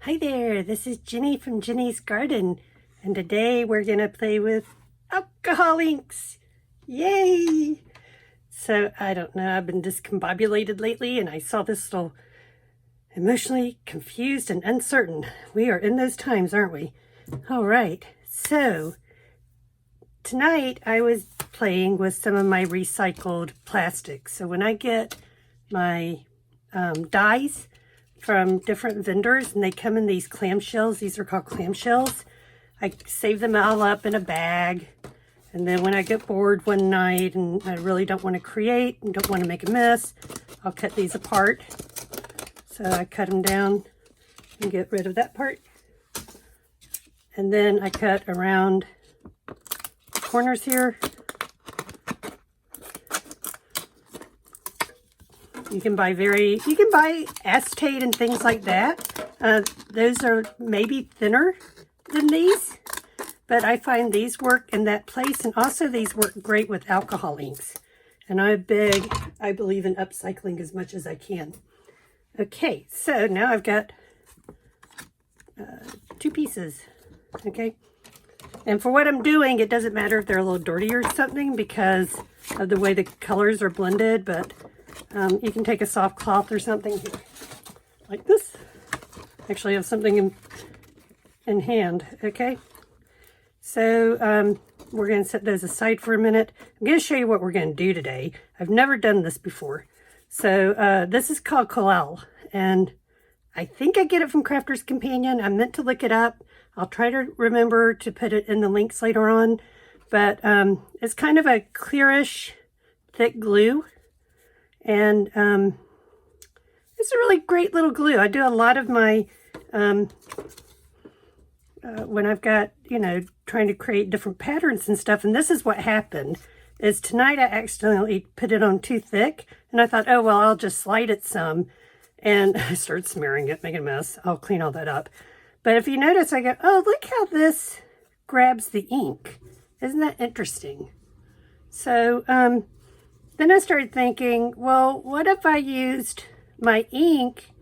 Hi there, this is Jenny from Jenny's Garden, and today we're going to play with alcohol inks. Yay! So, I don't know, I've been discombobulated lately, and I saw this little emotionally confused and uncertain. We are in those times, aren't we? All right, so tonight I was playing with some of my recycled plastics. So when I get my dyes from different vendors and they come in these clamshells, these are called clamshells, I save them all up in a bag. And then when I get bored one night and I really don't want to create and don't want to make a mess, I'll cut these apart. So I cut them down and get rid of that part. And then I cut around the corners here. You can buy acetate and things like that. Those are maybe thinner than these, but I find these work in that place, and also these work great with alcohol inks. And I believe in upcycling as much as I can. Okay, so now I've got two pieces, okay? And for what I'm doing, it doesn't matter if they're a little dirty or something because of the way the colors are blended, but you can take a soft cloth or something here, like this. Actually, I have something in hand, okay? So we're going to set those aside for a minute. I'm going to show you what we're going to do today. I've never done this before. So this is called Collall, and I think I get it from Crafter's Companion. I meant to look it up. I'll try to remember to put it in the links later on. But it's kind of a clearish, thick glue. And it's a really great little glue. I do a lot of my, when I've got, trying to create different patterns and stuff. And this is what happened, is tonight I accidentally put it on too thick. And I thought, oh, well, I'll just slide it some. And I started smearing it, making a mess. I'll clean all that up. But if you notice, I go, oh, look how this grabs the ink. Isn't that interesting? So, then I started thinking, well, what if I used my ink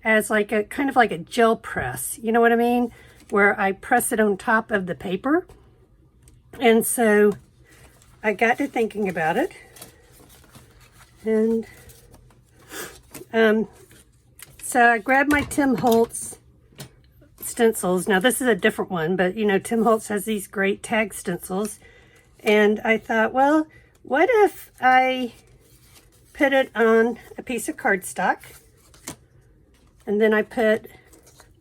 as like a kind of like a gel press? You know what I mean? Where I press it on top of the paper. And so I got to thinking about it. And so I grabbed my Holtz Stencils. Now this is a different one, but Tim Holtz has these great tag stencils. And I thought, well, what if I put it on a piece of cardstock and then I put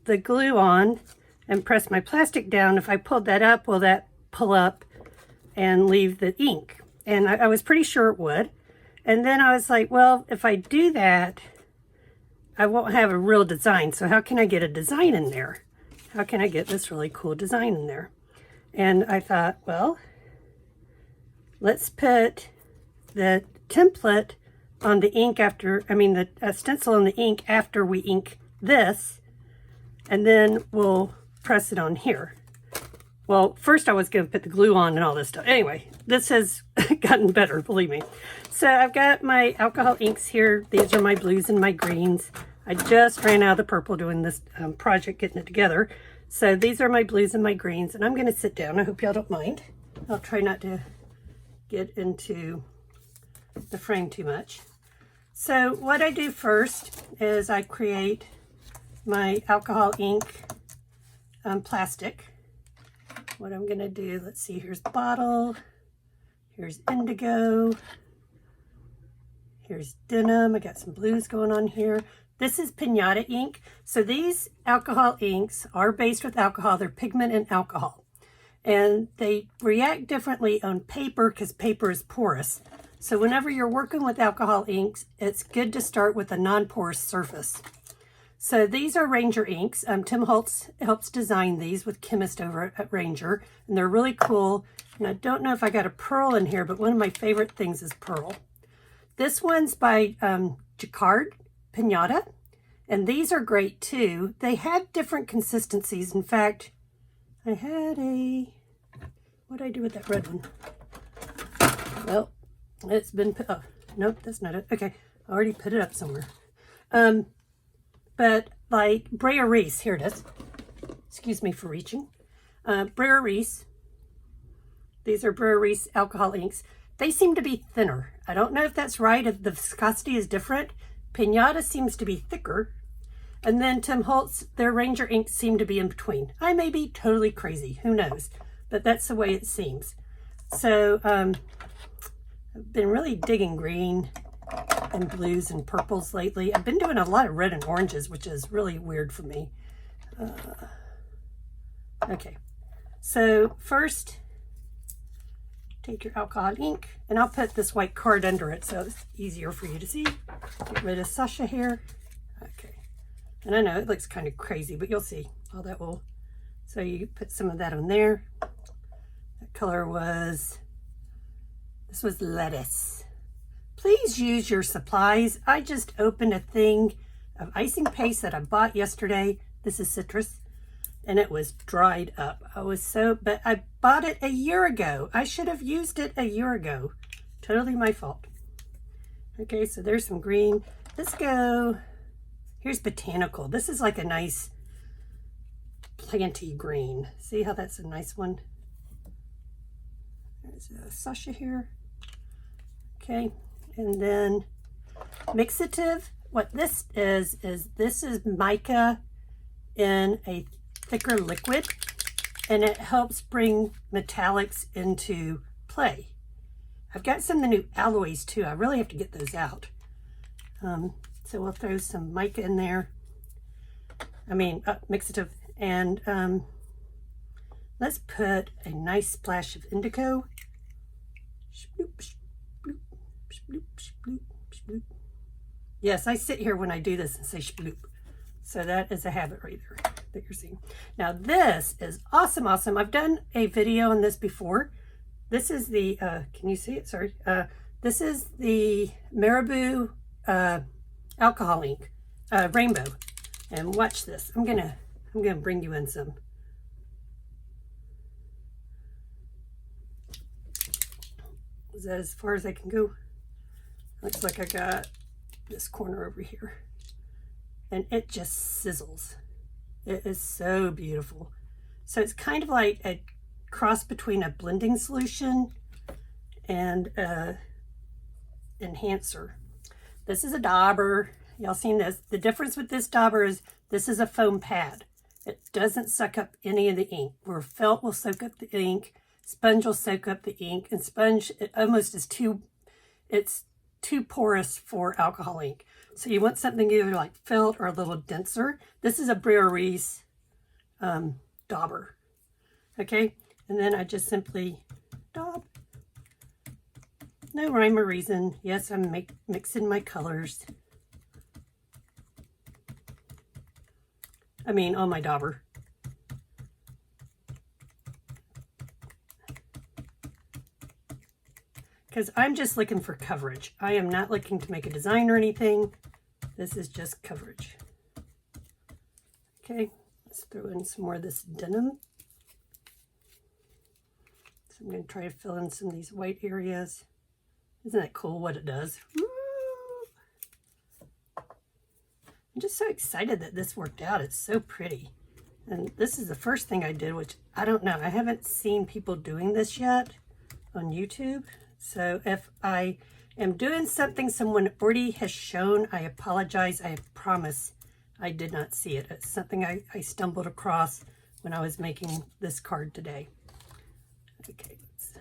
the glue on and press my plastic down? If I pulled that up, will that pull up and leave the ink? And I was pretty sure it would. And then I was like, well, if I do that, I won't have a real design. So how can I get a design in there? How can I get this really cool design in there? And I thought, well, let's put the template on the ink the stencil on the ink after we ink this, and then we'll press it on here. Well, first I was going to put the glue on and all this stuff. Anyway, this has gotten better, believe me. So I've got my alcohol inks here. These are my blues and my greens. I just ran out of the purple doing this project, getting it together. So these are my blues and my greens, and I'm going to sit down. I hope y'all don't mind. I'll try not to get into the frame too much. So what I do first is I create my alcohol ink plastic. What I'm going to do, let's see, here's the bottle, here's indigo, here's denim. I got some blues going on here. This is pinata ink. So these alcohol inks are based with alcohol. They're pigment and alcohol. And they react differently on paper because paper is porous. So whenever you're working with alcohol inks, it's good to start with a non-porous surface. So these are Ranger inks. Tim Holtz helps design these with chemists over at Ranger. And they're really cool. And I don't know if I got a pearl in here, but one of my favorite things is pearl. This one's by Jacquard Pinata. And these are great too. They have different consistencies. In fact, I had what did I do with that red one? Well, it's been nope, that's not it. Okay, I already put it up somewhere. But like Brea Reese. Here it is. Excuse me for reaching. Brea Reese. These are Brea Reese alcohol inks. They seem to be thinner. I don't know if that's right, if the viscosity is different. Pinata seems to be thicker. And then Tim Holtz, their Ranger inks seem to be in between. I may be totally crazy, who knows? But that's the way it seems. So I've been really digging green and blues and purples lately. I've been doing a lot of red and oranges, which is really weird for me. Okay, so first, take your alcohol ink, and I'll put this white card under it so it's easier for you to see. Get rid of Sasha here. Okay. And I know it looks kind of crazy, but you'll see. All that will. So you put some of that on there. That color was, this was lettuce. Please use your supplies. I just opened a thing of icing paste that I bought yesterday. This is citrus. And it was dried up. But I bought it a year ago. I should have used it a year ago. Totally my fault. Okay, so there's some green. Let's go. Here's botanical. This is like a nice planty green. See how that's a nice one? There's a Sasha here. Okay, and then mixative. What this is this is mica in a thicker liquid, and it helps bring metallics into play. I've got some of the new alloys too. I really have to get those out. So we'll throw some mica in there. Mixative. And let's put a nice splash of indigo. Shploop, shploop, shploop, shploop, shploop. Yes, I sit here when I do this and say shploop. So that is a habit right there that you're seeing. Now this is awesome, awesome. I've done a video on this before. This is the, can you see it? Sorry. This is the Marabou alcohol ink, rainbow. And watch this. I'm gonna bring you in some. Is that as far as I can go? Looks like I got this corner over here. And it just sizzles. It is so beautiful. So it's kind of like a cross between a blending solution and a enhancer. This is a dauber. Y'all seen this? The difference with this dauber is this is a foam pad. It doesn't suck up any of the ink. Where felt will soak up the ink, sponge will soak up the ink, and sponge it almost is it's too porous for alcohol ink. So you want something either like felt or a little denser. This is a Brea Reese dauber. Okay, and then I just simply daub. No rhyme or reason. Yes, I'm mixing my colors. On my dauber. Because I'm just looking for coverage. I am not looking to make a design or anything. This is just coverage. Okay, let's throw in some more of this denim. So I'm going to try to fill in some of these white areas. Isn't that cool what it does? Woo! I'm just so excited that this worked out. It's so pretty. And this is the first thing I did, which I don't know. I haven't seen people doing this yet on YouTube. So if I am doing something someone already has shown, I apologize. I promise I did not see it. It's something I stumbled across when I was making this card today. Okay, let's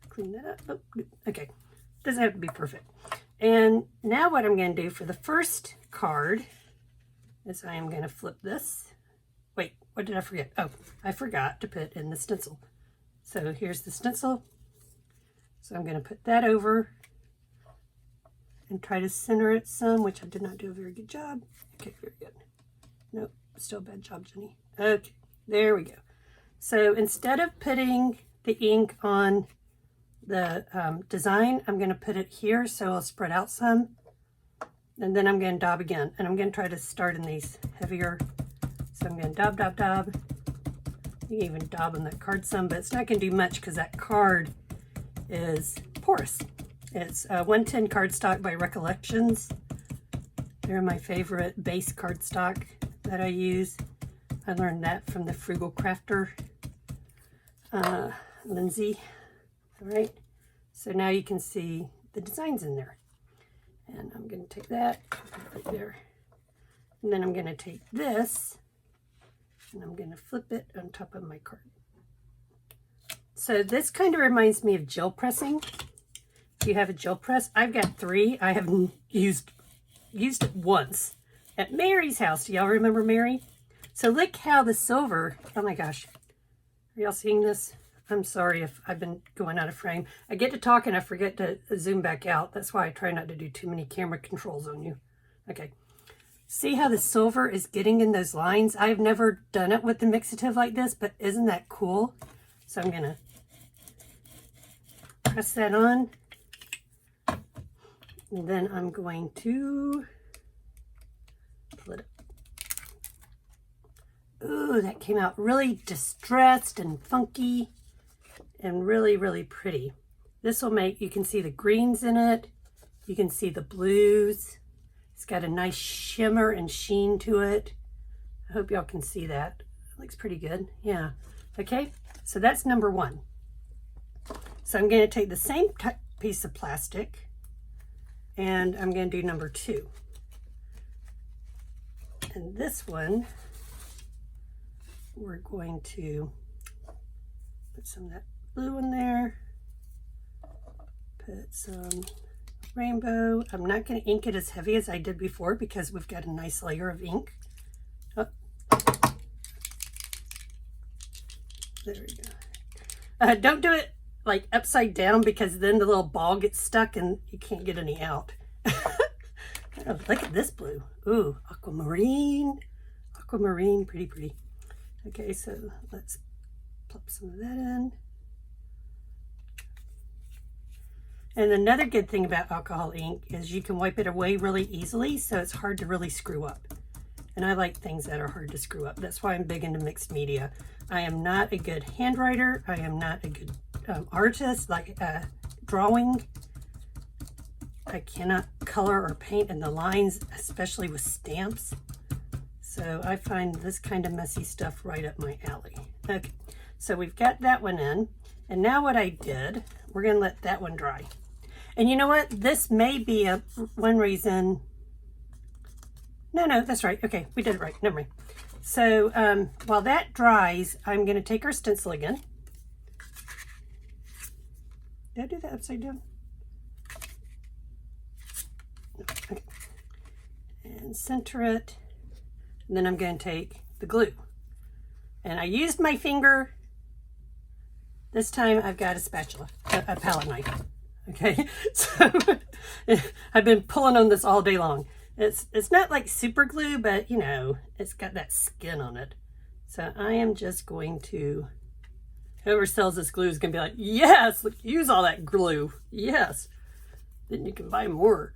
clean that up. Oh, okay, doesn't have to be perfect. And now what I'm going to do for the first card is I am going to flip this. Wait, what did I forget? Oh, I forgot to put in the stencil. So here's the stencil. So I'm going to put that over and try to center it some, which I did not do a very good job. Okay, very good. Nope, still a bad job, Jenny. Okay, there we go. So instead of putting the ink on the design, I'm going to put it here so I'll spread out some. And then I'm going to daub again. And I'm going to try to start in these heavier. So I'm going to daub, daub, daub. You can even daub on that card some, but it's not going to do much because that card is porous. It's 110 cardstock by Recollections. They're my favorite base cardstock. that I use. I learned that from the Frugal Crafter, Lindsay. All right, so now you can see the designs in there. And I'm going to take that right there. And then I'm going to take this and I'm going to flip it on top of my card. So this kind of reminds me of gel pressing. If you have a gel press, I've got 3. I haven't used it once at Mary's house. Do y'all remember Mary? So look how the silver, oh my gosh, are y'all seeing this? I'm sorry if I've been going out of frame. I get to talk and I forget to zoom back out. That's why I try not to do too many camera controls on you. Okay. See how the silver is getting in those lines? I've never done it with the mixative like this, but isn't that cool? So I'm going to press that on. And then I'm going to pull it up. Ooh, that came out really distressed and funky and really, really pretty. This will make, you can see the greens in it. You can see the blues. It's got a nice shimmer and sheen to it. I hope y'all can see that. It looks pretty good. Yeah. Okay, so that's number 1. So I'm going to take the same piece of plastic and I'm going to do number 2. And this one, we're going to put some of that blue in there, put some rainbow. I'm not going to ink it as heavy as I did before because we've got a nice layer of ink. Oh. There we go. Don't do it like upside down because then the little ball gets stuck and you can't get any out. Oh, look at this blue. Ooh, aquamarine. Aquamarine, pretty, pretty. Okay, so let's plop some of that in. And another good thing about alcohol ink is you can wipe it away really easily, so it's hard to really screw up. And I like things that are hard to screw up. That's why I'm big into mixed media. I am not a good handwriter. I am not a good artist, like drawing. I cannot color or paint in the lines, especially with stamps. So I find this kind of messy stuff right up my alley. Okay, so we've got that one in. And now what I did, we're going to let that one dry. And you know what? This may be one reason. No, that's right. Okay, we did it right. Never mind. So while that dries, I'm going to take our stencil again. Did I do that upside down? No. Okay. And center it. And then I'm going to take the glue. And I used my finger. This time I've got a spatula, a palette knife. Okay, so I've been pulling on this all day long. It's not like super glue, but you know, it's got that skin on it. So I am just going to, whoever sells this glue is going to be like, yes, look, use all that glue. Yes. Then you can buy more.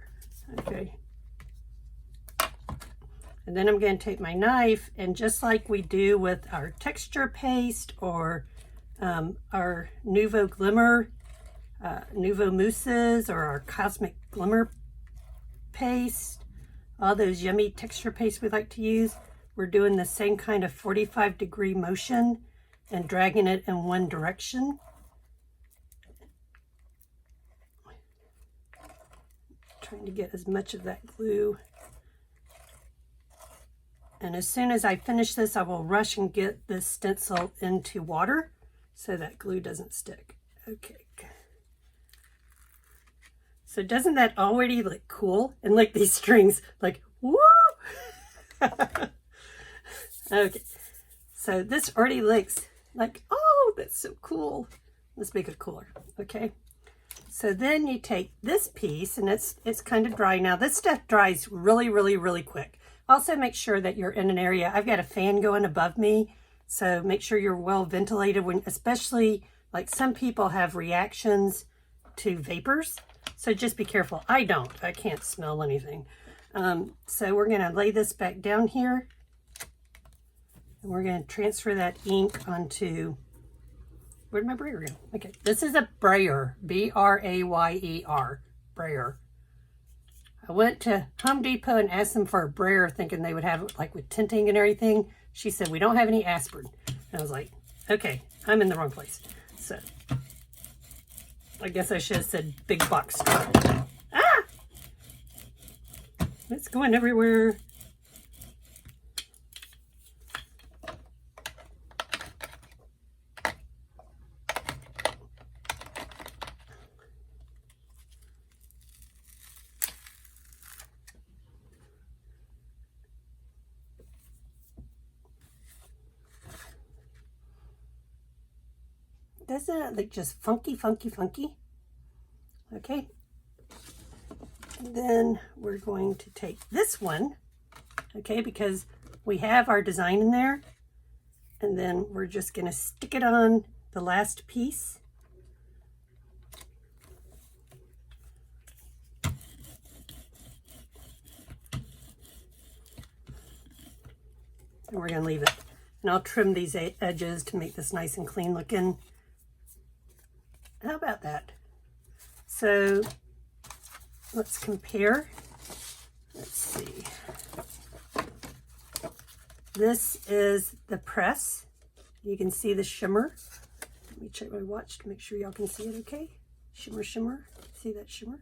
Okay. And then I'm going to take my knife and just like we do with our texture paste or our Nouveau Glimmer, Nouveau Mousses, or our Cosmic Glimmer paste, all those yummy texture pastes we like to use, we're doing the same kind of 45-degree motion and dragging it in one direction. Trying to get as much of that glue. And as soon as I finish this, I will rush and get this stencil into water so that glue doesn't stick. Okay. So doesn't that already look cool? And like these strings, like, woo! Okay. So this already looks like, oh, that's so cool. Let's make it cooler. Okay. So then you take this piece, and it's kind of dry now. This stuff dries really, really, really quick. Also make sure that you're in an area. I've got a fan going above me, so make sure you're well ventilated, when, especially like some people have reactions to vapors. So just be careful. I don't. I can't smell anything. So we're going to lay this back down here. And we're going to transfer that ink onto, where'd my brayer go? Okay, this is a brayer, B-R-A-Y-E-R, brayer. I went to Home Depot and asked them for a brayer thinking they would have it like with tinting and everything. She said, we don't have any aspirin. And I was like, okay, I'm in the wrong place. So I guess I should have said big box store. Ah! It's going everywhere. Doesn't it look just funky, funky, funky? Okay. And then we're going to take this one, okay, because we have our design in there. And then we're just going to stick it on the last piece. And we're going to leave it. And I'll trim these edges to make this nice and clean looking. How about that? So let's compare. Let's see. This is the press. You can see the shimmer. Let me check my watch to make sure y'all can see it okay. Shimmer, shimmer. See that shimmer?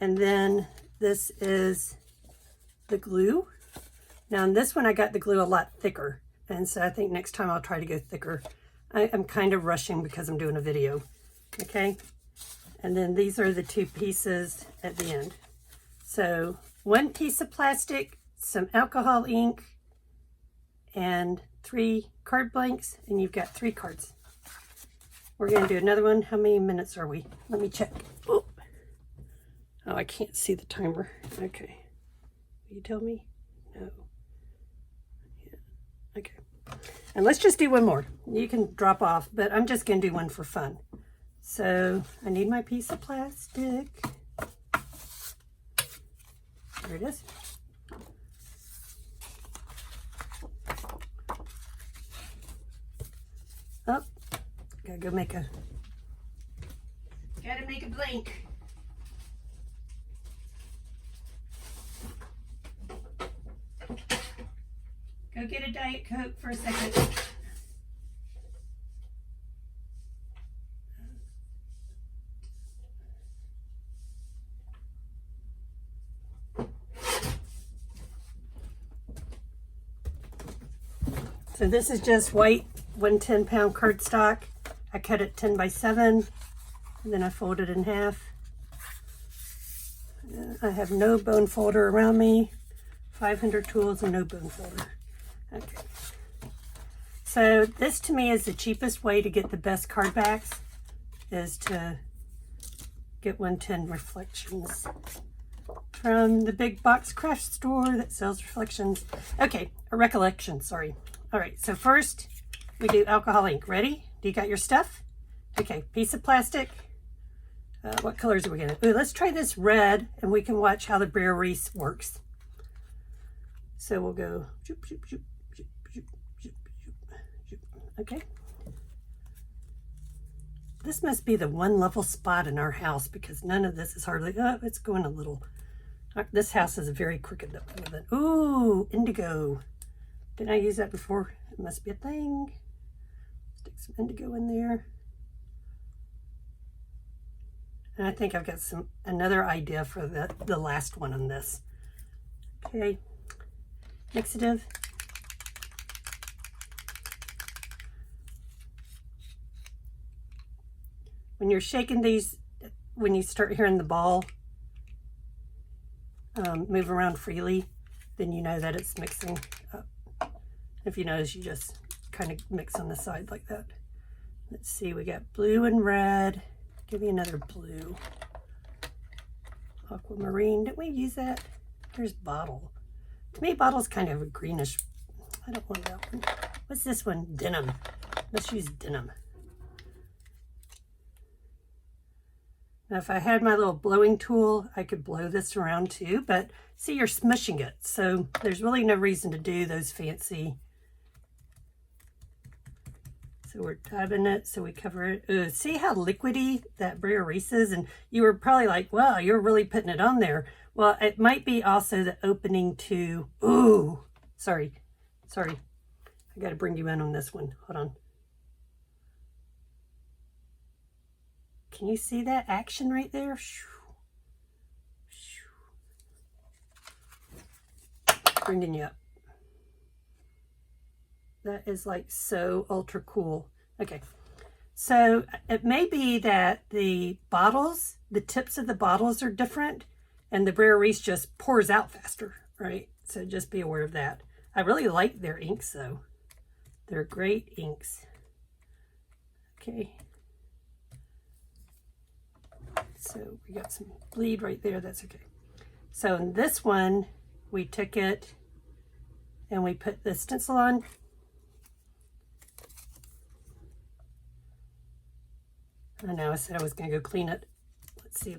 And then this is the glue. Now in this one I got the glue a lot thicker. And so I think next time I'll try to go thicker. I'm kind of rushing because I'm doing a video. Okay, and then these are the two pieces at the end. So one piece of plastic, some alcohol ink, and 3 card blanks, and you've got 3 cards. We're going to do another one. How many minutes are we? Let me check. Oh, I can't see the timer. Okay, will you tell me? No. Yeah. Okay, and let's just do one more. You can drop off, but I'm just going to do one for fun. So I need my piece of plastic. There it is. Oh, gotta make a blank. Go get a Diet Coke for a second. So this is just white 110-pound cardstock. I cut it 10 by 7, and then I fold it in half. I have no bone folder around me. 500 tools and no bone folder. Okay. So this to me is the cheapest way to get the best card backs, is to get 110 reflections from the big box craft store that sells reflections. Okay, a recollection, sorry. All right, so first we do alcohol ink. Ready? Do you got your stuff? Okay, piece of plastic. What colors are we gonna? Ooh, let's try this red, and we can watch how the Brer Reese works. So we'll go. Zoop, zoop, zoop, zoop, zoop, zoop, zoop, zoop. Okay. This must be the one level spot in our house because none of this is hardly. Oh, it's going a little. This house is very crooked though. Ooh, indigo. Didn't I use that before? It must be a thing. Stick some indigo in there. And I think I've got another idea for the last one on this. Okay, mixative. When you're shaking these, when you start hearing the ball move around freely, then you know that it's mixing up. If you notice, you just kind of mix on the side like that. Let's see, we got blue and red. Give me another blue. Aquamarine, didn't we use that? There's bottle. To me, bottle's kind of a greenish. I don't want that one. What's this one? Denim. Let's use denim. Now, if I had my little blowing tool, I could blow this around too, but see, you're smushing it. So there's really no reason to do those fancy. So we're dabbing it, so we cover it. Ooh, see how liquidy that Brer Reese is? And you were probably like, wow, you're really putting it on there. Well, it might be also the opening to, ooh, sorry. I got to bring you in on this one. Hold on. Can you see that action right there? Bringing you up. That is like so ultra cool. Okay. So it may be that the bottles, the tips of the bottles are different and the Brer Reese just pours out faster, right? So just be aware of that. I really like their inks though. They're great inks. Okay. So we got some bleed right there. That's okay. So in this one, we took it and we put the stencil on. I know I said I was going to go clean it. Let's see.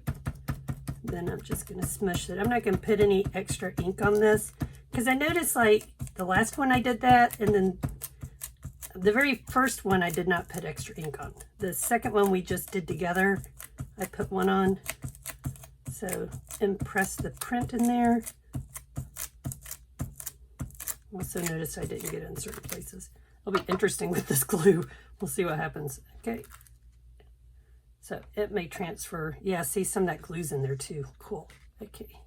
Then I'm just going to smush it. I'm not going to put any extra ink on this because I noticed like the last one I did that, and then the very first one I did not put extra ink on. The second one we just did together, I put one on. So impress the print in there. Also notice I didn't get it in certain places. It'll be interesting with this glue. We'll see what happens. Okay. So it may transfer. Yeah, see some of that glue's in there too. Cool. Okay.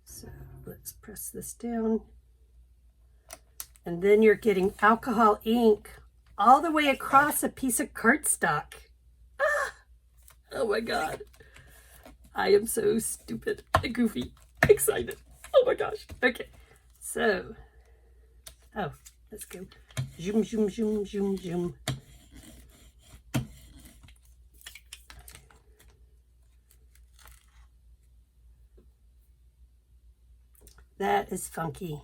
So let's press this down. And then you're getting alcohol ink all the way across a piece of cardstock. Ah! Oh my God. I am so stupid and goofy. Excited. Oh my gosh. Okay. So, oh, let's go. Zoom, zoom, zoom, zoom, zoom. That is funky.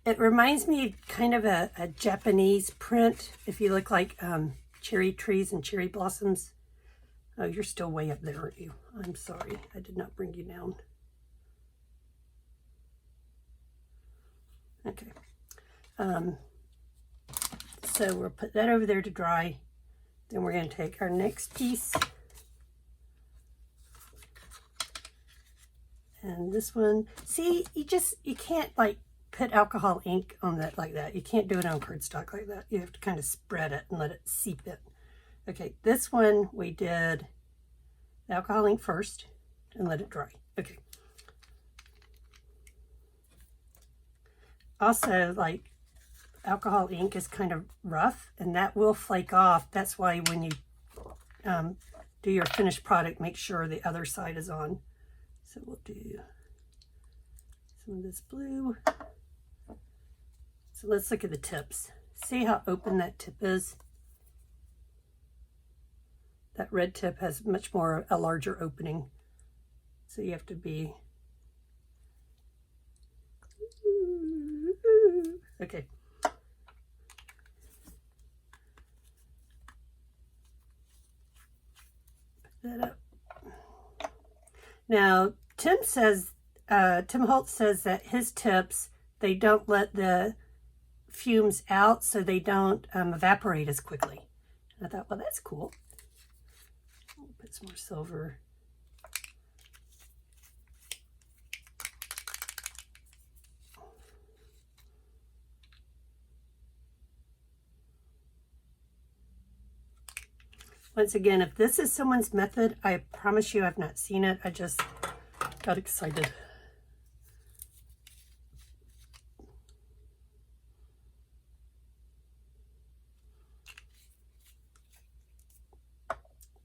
It reminds me of kind of a Japanese print, if you look like cherry trees and cherry blossoms. Oh, you're still way up there, aren't you? I'm sorry. I did not bring you down. Okay. So we'll put that over there to dry. Then we're going to take our next piece. And this one, see, you can't like put alcohol ink on that like that. You can't do it on cardstock like that. You have to kind of spread it and let it seep in. Okay, this one we did the alcohol ink first and let it dry. Okay. Also, like alcohol ink is kind of rough and that will flake off. That's why when you do your finished product, make sure the other side is on. So we'll do some of this blue. So let's look at the tips. See how open that tip is? That red tip has much more, a larger opening. So you have to be, okay. Put that up. Now, Tim Holtz says that his tips, they don't let the fumes out so they don't evaporate as quickly. And I thought, well, that's cool. I'll put some more silver. Once again, if this is someone's method, I promise you I've not seen it. I just got excited.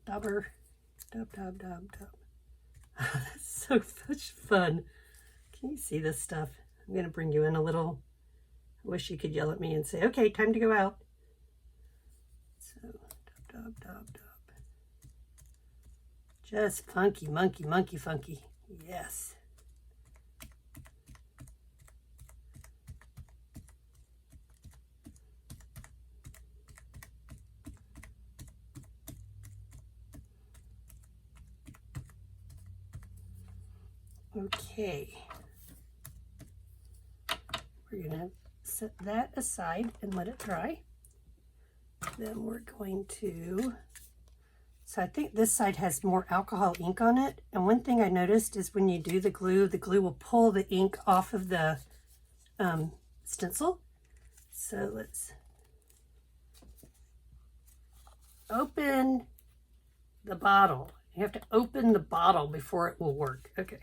Dabber. Dub, dub, dub, dub. That's so much fun. Can you see this stuff? I'm going to bring you in a little. I wish you could yell at me and say, okay, time to go out. So, dub, dub, dub, dub. Just funky, monkey, monkey, funky. Yes. Okay. We're going to set that aside and let it dry. Then we're going to So I think this side has more alcohol ink on it. And one thing I noticed is when you do the glue will pull the ink off of the stencil. So let's open the bottle. You have to open the bottle before it will work. Okay.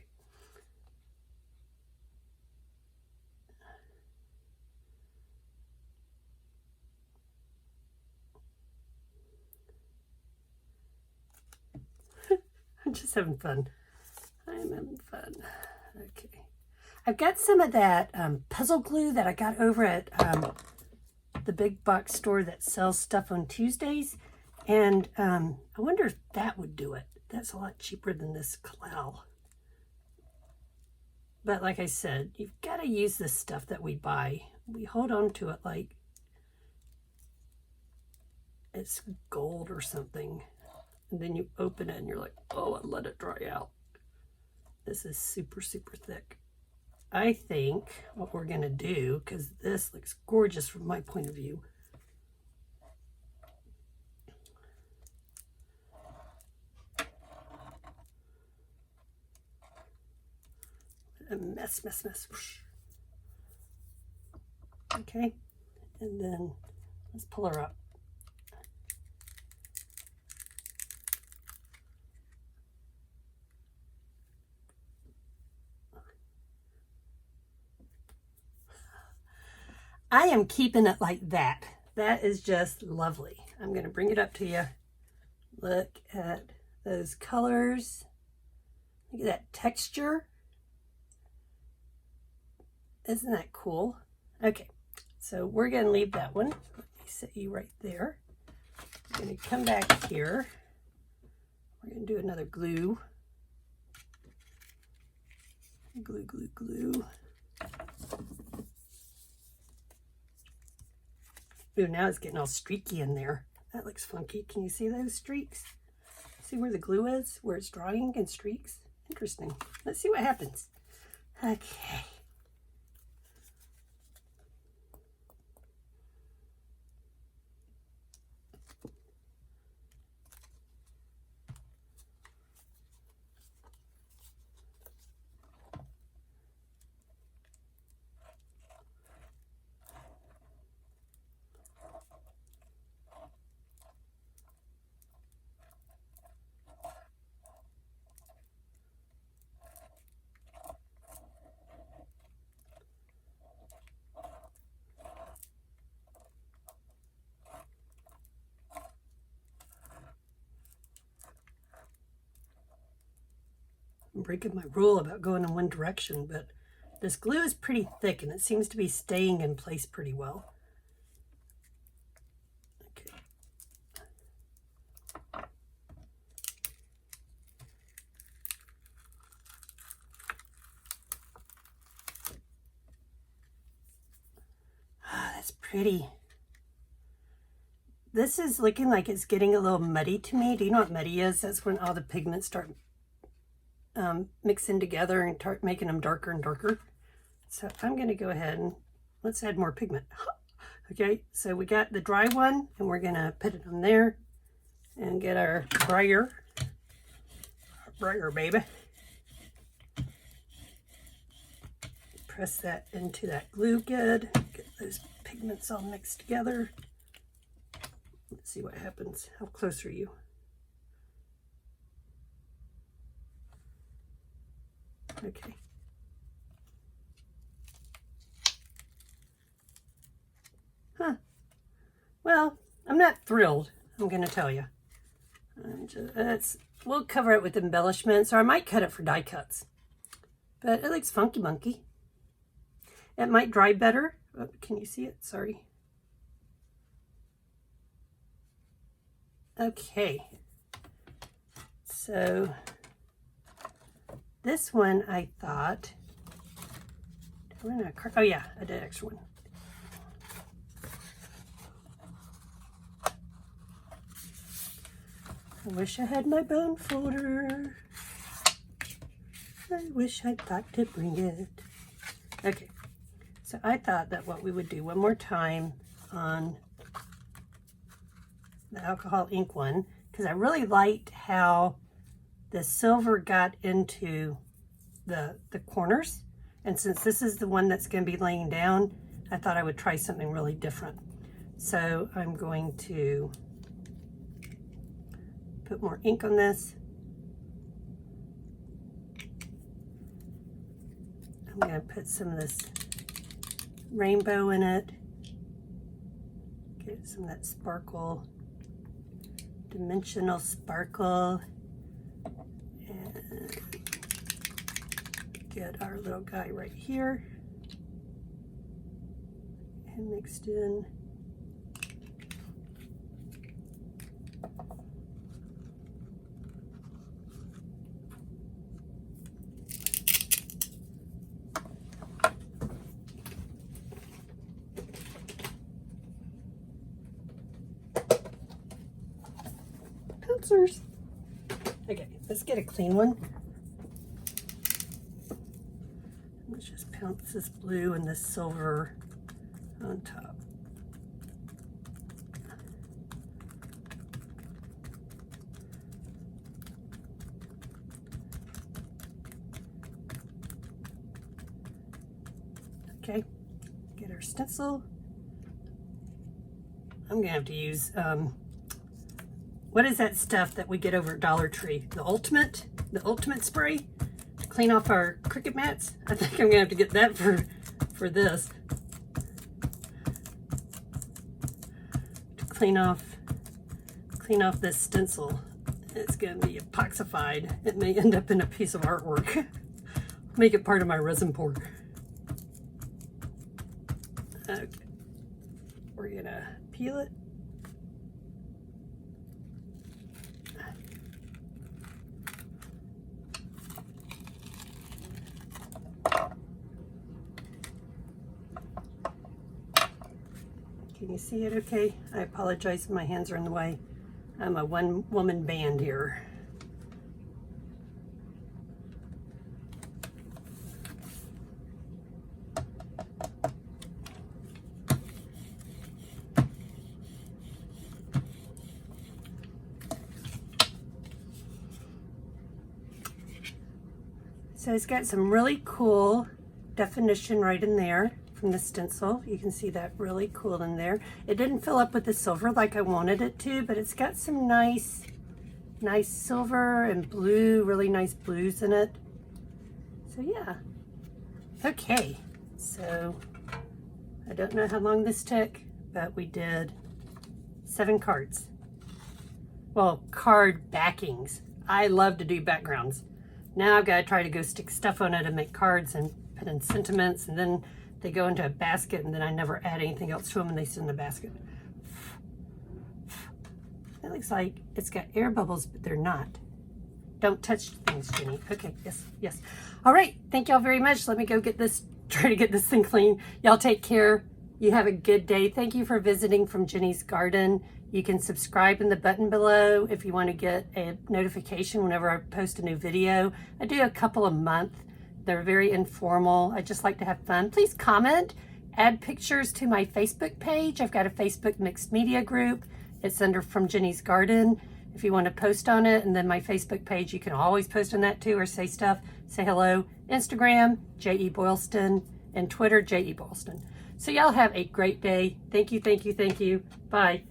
I'm just having fun. I'm having fun. Okay. I've got some of that puzzle glue that I got over at the big box store that sells stuff on Tuesdays. And I wonder if that would do it. That's a lot cheaper than this Collall. But like I said, you've got to use this stuff that we buy. We hold on to it like it's gold or something. And then you open it and you're like, oh, I let it dry out. This is super, super thick. I think what we're going to do, because this looks gorgeous from my point of view, a mess. Okay, and then let's pull her up. I am keeping it like that. That is just lovely. I'm going to bring it up to you. Look at those colors. Look at that texture. Isn't that cool? Okay, so we're going to leave that one. Let me set you right there. I'm going to come back here. We're going to do another glue. Glue. Ooh, now it's getting all streaky in there. That looks funky. Can you see those streaks? See where the glue is? Where it's drying in streaks? Interesting. Let's see what happens. Okay. I'm breaking my rule about going in one direction, but this glue is pretty thick and it seems to be staying in place pretty well. Okay. Ah, that's pretty. This is looking like it's getting a little muddy to me. Do you know what muddy is? That's when all the pigments start mixing together and start making them darker and darker. So I'm going to go ahead and let's add more pigment. Okay, so we got the dry one and we're going to put it on there and get our briar baby. Press that into that glue good. Get those pigments all mixed together. Let's see what happens. How close are you? Okay. Huh. Well, I'm not thrilled, I'm going to tell you. We'll cover it with embellishments, or I might cut it for die cuts. But it looks funky monkey. It might dry better. Oh, can you see it? Sorry. Okay. So this one I thought, oh yeah, I did an extra one. I wish I had my bone folder. I wish I'd thought to bring it. Okay, so I thought that what we would do one more time on the alcohol ink one, because because I really liked how the silver got into the corners. And since this is the one that's going to be laying down, I thought I would try something really different. So I'm going to put more ink on this. I'm going to put some of this rainbow in it. Get some of that sparkle, dimensional sparkle. And get our little guy right here and mixed in. Pouncers. Okay, let's get a clean one. Let's just pounce this blue and this silver on top. Okay, get our stencil. I'm gonna have to use, what is that stuff that we get over at Dollar Tree? The ultimate spray to clean off our Cricut mats? I think I'm gonna have to get that for this. To clean off this stencil. It's gonna be epoxified. It may end up in a piece of artwork. Make it part of my resin pour. Okay, we're gonna peel it. Can you see it okay? I apologize if my hands are in the way. I'm a one-woman band here. So it's got some really cool definition right in there from the stencil. You can see that really cool in there. It didn't fill up with the silver like I wanted it to, but it's got some nice silver and blue, really nice blues in it. So yeah. Okay, so I don't know how long this took, but we did 7 cards. Well, card backings. I love to do backgrounds. Now I've got to try to go stick stuff on it and make cards and put in sentiments, and then they go into a basket, and then I never add anything else to them, and they sit in the basket. It looks like it's got air bubbles, but they're not. Don't touch things, Jenny. Okay, yes. All right, thank y'all very much. Let me go get this, try to get this thing clean. Y'all take care. You have a good day. Thank you for visiting from Jenny's Garden. You can subscribe in the button below if you want to get a notification whenever I post a new video. I do a couple a month. They're very informal. I just like to have fun. Please comment, add pictures to my Facebook page. I've got a Facebook mixed media group. It's under From Jenny's Garden. If you want to post on it, and then my Facebook page, you can always post on that too, or say stuff, say hello. Instagram, J.E. Boylston, and Twitter, J.E. Boylston. So y'all have a great day. Thank you. Bye.